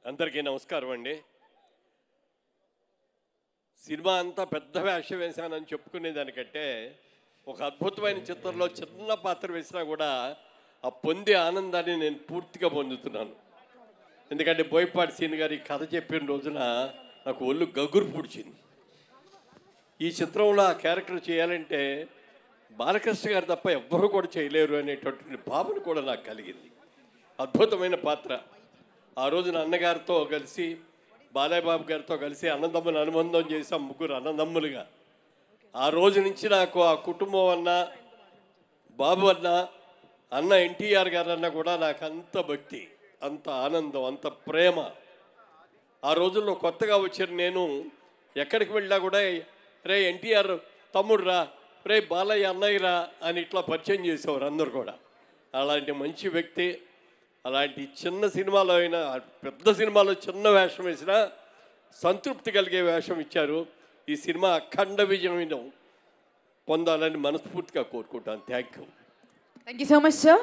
అందరికీ నమస్కారం అండి. సినిమా అంతా పెద్ద వేషం వేశానని చెప్పుకునేదానికంటే ఒక అద్భుతమైన చిత్రంలో చిన్న పాత్ర వేసినా కూడా ఆ పొందే ఆనందాన్ని నేను పూర్తిగా పొందుతున్నాను. ఎందుకంటే బోయపాటి సీన్ గారి కథ చెప్పిన రోజున నాకు ఒళ్ళు గగురు పుడిచింది. ఈ చిత్రంలో ఆ క్యారెక్టర్ చేయాలంటే బాలకృష్ణ గారు తప్ప ఎవ్వరూ కూడా చేయలేరు అనేటటువంటి భావన కూడా నాకు కలిగింది. అద్భుతమైన పాత్ర. ఆ రోజున అన్నగారితో కలిసి బాలయ్య బాబు గారితో కలిసి అన్నదమ్ములు అనుబంధం చేసాం, ముగ్గురు అన్నదమ్ములుగా. ఆ రోజు నుంచి నాకు ఆ కుటుంబం అన్న, బాబు అన్న, అన్న ఎన్టీఆర్ గారు అన్న కూడా నాకు అంత భక్తి, అంత ఆనందం, అంత ప్రేమ. ఆ రోజుల్లో కొత్తగా వచ్చిన నేను ఎక్కడికి వెళ్ళినా కూడా రే ఎన్టీఆర్ తమ్ముడు రా, రే బాలయ్య అన్నయ్య రా అని ఇట్లా పరిచయం చేసేవారు అందరు కూడా. అలాంటి మంచి వ్యక్తి. అలాంటి చిన్న సినిమాలో అయినా పెద్ద సినిమాలో చిన్న వేషం వేసినా సంతృప్తి కలిగే వేషం ఇచ్చారు. ఈ సినిమా అఖండ విజయం పొందాలని మనస్ఫూర్తిగా కోరుకుంటాను. Thank you so much sir.